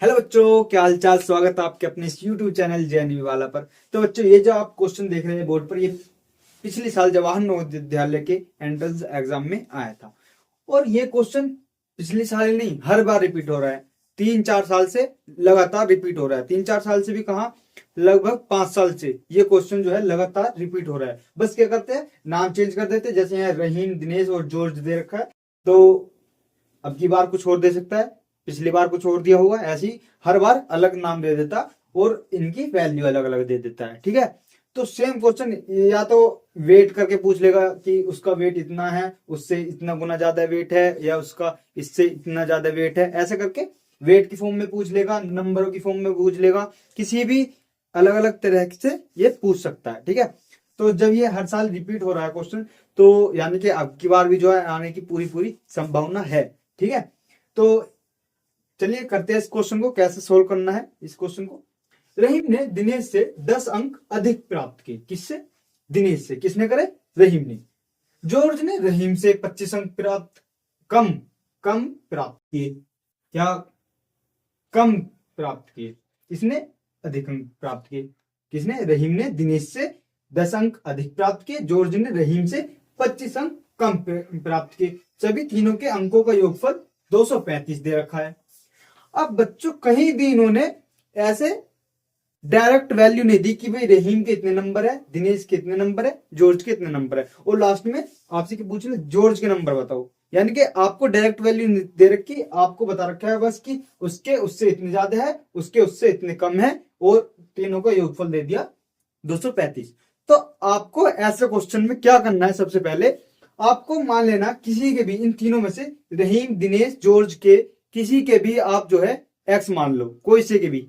Hello बच्चों, क्या हालचाल। स्वागत है आपके अपने इस YouTube चैनल जेएनवी वाला पर। तो बच्चों, ये जो आप क्वेश्चन देख रहे हैं बोर्ड पर, ये पिछले साल जवाहर नवोदय विद्यालय के एंट्रेंस एग्जाम में आया था। और ये क्वेश्चन पिछले साल ही नहीं, हर बार रिपीट हो रहा है। 3-4 साल से लगातार रिपीट हो रहा है। 3-4 साल से भी कहा, लगभग 5 साल से ये क्वेश्चन जो है लगातार रिपीट हो रहा है। बस क्या करते हैं, नाम चेंज कर देते हैं। जैसे यहाँ रहीम, दिनेश और जॉर्ज दे रखा है, तो अब की बार कुछ और दे सकता है, पिछली बार कुछ और दिया होगा। ऐसे ही हर बार अलग नाम दे देता और इनकी वैल्यू अलग अलग दे देता है। ठीक है, तो सेम क्वेश्चन या तो वेट करके पूछ लेगा कि उसका वेट इतना है, उससे इतना गुना ज्यादा वेट है, या उसका इससे इतना ज्यादा वेट है। ऐसे करके वेट की फॉर्म में पूछ लेगा, नंबरों की फॉर्म में पूछ लेगा, किसी भी अलग अलग तरह से ये पूछ सकता है। ठीक है, तो जब ये हर साल रिपीट हो रहा है क्वेश्चन, तो यानी कि अब की बार भी जो है आने की पूरी पूरी संभावना है। ठीक है, तो चलिए करते हैं इस क्वेश्चन को, कैसे सोल्व करना है इस क्वेश्चन को। रहीम ने दिनेश से 10 अंक अधिक प्राप्त किए। किससे? दिनेश से। किसने करे? रहीम ने। जॉर्ज ने रहीम से 25 अंक प्राप्त कम कम प्राप्त किए। क्या? कम प्राप्त किए। इसने अधिक अंक प्राप्त किए। किसने? रहीम ने दिनेश से 10 अंक अधिक प्राप्त किए, जॉर्ज ने रहीम से 25 अंक कम प्राप्त किए। सभी तीनों के अंकों का योगफल 235 दे रखा है। अब बच्चों, कहीं भी इन्होंने ऐसे डायरेक्ट वैल्यू नहीं दी कि भाई रहीम के इतने नंबर है, दिनेश के इतने नंबर है, जॉर्ज के इतने नंबर है, और लास्ट में आपसे पूछ ले जॉर्ज के नंबर बताओ। यानी कि आपको डायरेक्ट वैल्यू दे रखी, आपको बता रखा है बस कि उसके उससे इतने ज्यादा है, उसके उससे इतने कम है, और तीनों का योगफल दे दिया 235। तो आपको ऐसे क्वेश्चन में क्या करना है, सबसे पहले आपको मान लेना किसी के भी इन तीनों में से, रहीम, दिनेश, जॉर्ज के किसी के भी आप जो है एक्स मान लो। कोई से के भी,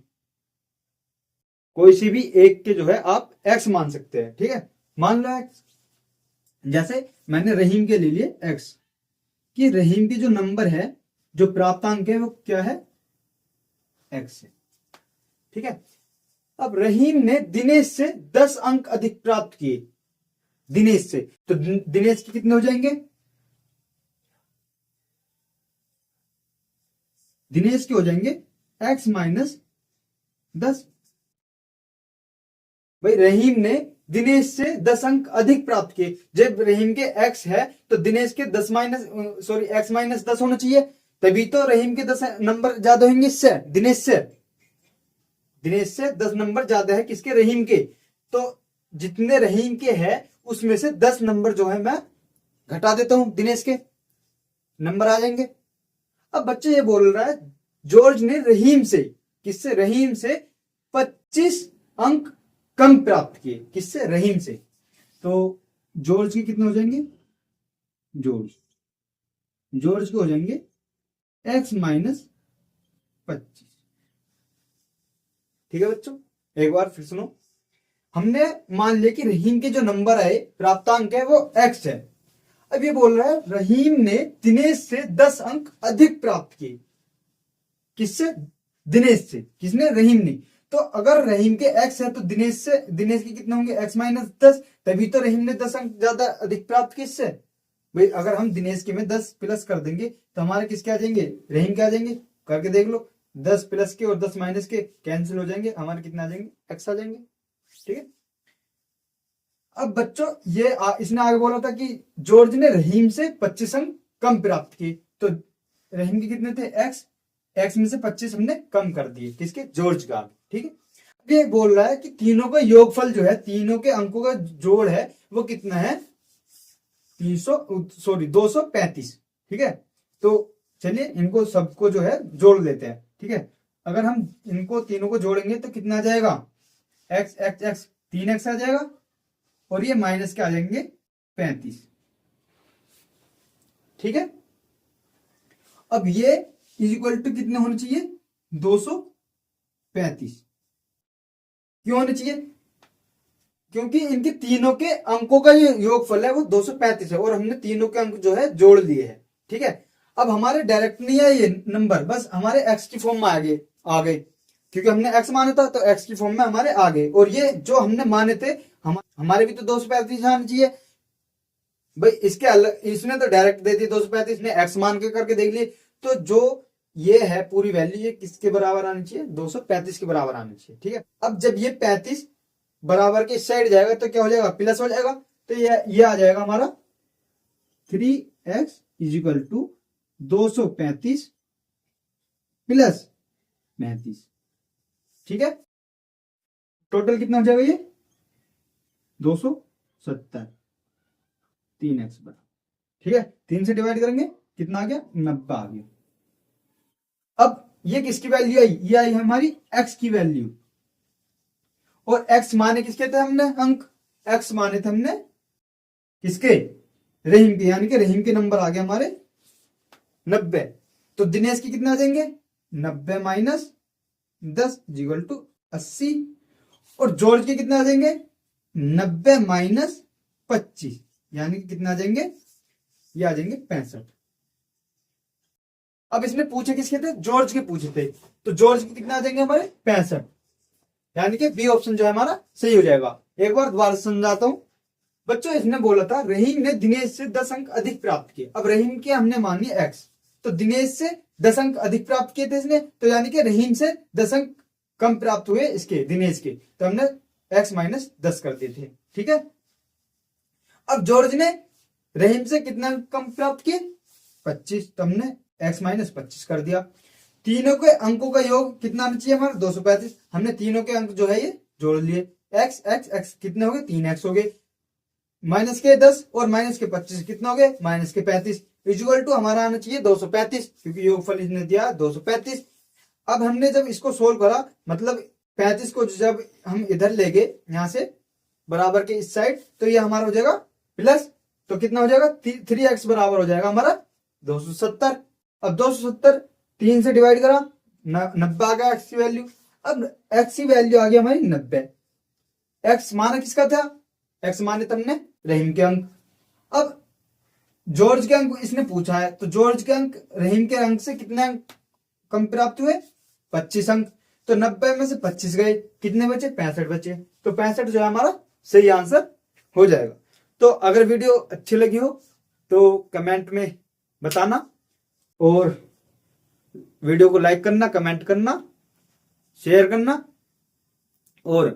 कोई सी भी एक के जो है आप एक्स मान सकते हैं। ठीक है, मान लो एक्स। जैसे मैंने रहीम के ले लिए एक्स, कि रहीम के जो नंबर है, जो प्राप्तांक है, वो क्या है? एक्स है। ठीक है, अब रहीम ने दिनेश से 10 अंक अधिक प्राप्त किए। दिनेश से, तो दिनेश के कितने हो जाएंगे? दिनेश के हो जाएंगे x माइनस 10। भाई रहीम ने दिनेश से 10 अंक अधिक प्राप्त किए। जब रहीम के x है, तो दिनेश के 10 माइनस सॉरी x माइनस 10 होना चाहिए, तभी तो रहीम के 10 नंबर ज्यादा होंगे इससे, दिनेश से। दिनेश से 10 नंबर ज्यादा है किसके? रहीम के। तो जितने रहीम के है उसमें से 10 नंबर जो है मैं घटा देता हूं, दिनेश के नंबर आ जाएंगे। अब बच्चे ये बोल रहा है जॉर्ज ने रहीम से, किससे? रहीम से 25 अंक कम प्राप्त किए। किससे? रहीम से। तो जॉर्ज के कितने हो जाएंगे? जॉर्ज जॉर्ज के हो जाएंगे x माइनस 25। ठीक है बच्चों, एक बार फिर सुनो। हमने मान लिया कि रहीम के जो नंबर है, प्राप्तांक है, वो x है। अब ये बोल रहा है रहीम ने दिनेश से 10 अंक अधिक प्राप्त किए। किससे? दिनेश से। किसने? रहीम ने। तो अगर रहीम के x है, तो दिनेश के कितने होंगे? x माइनस 10, तभी तो रहीम ने 10 अंक ज्यादा अधिक प्राप्त किससे? भाई अगर हम दिनेश के में 10 प्लस कर देंगे तो हमारे किसके आ जाएंगे? रहीम के आ जाएंगे। करके देख लो, 10 प्लस के और 10 माइनस के कैंसिल हो जाएंगे, हमारे कितने आ जाएंगे? x आ जाएंगे। ठीक है, अब बच्चों ये इसने आगे बोला था कि जॉर्ज ने रहीम से 25 अंक कम प्राप्त किए। तो रहीम के कितने थे? एक्स में से 25 हमने कम कर दिए, किसके? जॉर्ज का। ठीक है, अब ये बोल रहा है कि तीनों का योगफल जो है, तीनों के अंकों का जोड़ है, वो कितना है? 235। ठीक है, तो चलिए इनको सबको जो है जोड़ लेते हैं। ठीक है, अगर हम इनको तीनों को जोड़ेंगे तो कितना आ जाएगा? एक्स एक्स एक्स 3x आ जाएगा, और ये माइनस के आ जाएंगे 35। ठीक है, अब ये इज इक्वल टू कितने होने चाहिए? 235। क्यों होने चाहिए? क्योंकि इनके तीनों के अंकों का जो योगफल है वो 235 है, और हमने तीनों के अंक जो है जोड़ लिए हैं। ठीक है, अब हमारे डायरेक्ट नहीं है ये नंबर, बस हमारे एक्स की फॉर्म में आ गए, क्योंकि हमने एक्स माना था, तो एक्स की फॉर्म में हमारे आ गए। और ये जो हमने माने थे, हमारे भी तो 235 आने चाहिए। भाई इसके अलग, इसने तो डायरेक्ट दे दी 235 ने, एक्स मान के करके देख लिए। तो जो ये है पूरी वैल्यू, ये किसके बराबर आनी चाहिए, 235 के बराबर आनी चाहिए। ठीक है, अब जब ये 35 बराबर के इस साइड जाएगा तो क्या हो जाएगा, प्लस हो जाएगा। तो ये आ जाएगा हमारा 3x इजिकल टू 235 प्लस 35। ठीक है, टोटल कितना हो जाएगा ये 270, 3x बराबर। ठीक है, 3 से डिवाइड करेंगे कितना आ गया, 90 आ गया। अब ये किसकी वैल्यू आई, ये आई हमारी x की वैल्यू। और x माने किसके थे हमने अंक, x माने थे हमने किसके, रहीम के, यानी कि रहीम के नंबर आ गए हमारे 90। तो दिनेश की कितना आ जाएंगे, 90 माइनस 10 इक्वल टू 80। और जॉर्ज के कितना आ जाएंगे, 90 माइनस 25, यानी कि कितना आ जाएंगे, ये आ जाएंगे 65। अब इसने पूछे किसके थे, जॉर्ज के पूछे थे, तो जॉर्ज के कितना आ जाएंगे हमारे 65, यानी कि बी ऑप्शन जो है हमारा सही हो जाएगा। एक बार दोबारा समझाता हूं बच्चों, इसने बोला था रहीम ने दिनेश से 10 अंक अधिक प्राप्त किए। अब रहीम के हमने मान लिया x, तो दिनेश से 10 अंक अधिक प्राप्त किए थे इसने, तो यानी कि रहीम से 10 अंक कम प्राप्त हुए इसके, दिनेश के, तो हमने x माइनस 10 कर दिए थे। ठीक है, अब जॉर्ज ने रहीम से कितना कम प्राप्त किए, 25, तो हमने x माइनस 25 कर दिया। तीनों के अंकों का योग कितना आना चाहिए हमारा, 235। हमने तीनों के अंक जो है ये जोड़ लिए, x x x कितने हो गए, 3x हो गए, माइनस के 10 और माइनस के 25 कितना हो गए, माइनस के 35, इक्वल टू हमारा आना चाहिए 235, क्योंकि योगफल इसने दिया 235। अब हमने जब इसको सोल्व करा, मतलब 35 को जब हम इधर ले गए यहां से बराबर के इस साइड, तो ये हमारा हो जाएगा प्लस, तो कितना हो जाएगा 3x बराबर हो जाएगा हमारा 270। अब 270 3 से डिवाइड करा, 90 आ गया x की वैल्यू। अब x की वैल्यू आ गई हमारी 90। x माना किसका था, x माने तुमने रहीम के अंक। अब जॉर्ज के अंक इसने पूछा है, तो जॉर्ज के अंक रहीम के अंक से कितने अंक कम प्राप्त हुए, 25 अंक। तो 90 में से 25 गए, कितने बचे, 65 बचे। तो 65 जो है हमारा सही आंसर हो जाएगा। तो अगर वीडियो अच्छी लगी हो तो कमेंट में बताना, और वीडियो को लाइक करना, कमेंट करना, शेयर करना, और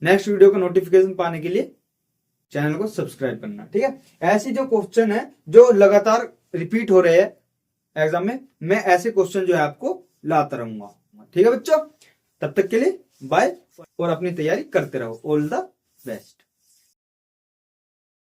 नेक्स्ट वीडियो का नोटिफिकेशन पाने के लिए चैनल को सब्सक्राइब करना। ठीक है, ऐसे जो क्वेश्चन है जो लगातार रिपीट हो रहे हैं एग्जाम में, मैं ऐसे क्वेश्चन जो है आपको लाता रहूंगा। ठीक है बच्चों, तब तक के लिए बाय, और अपनी तैयारी करते रहो। All the best.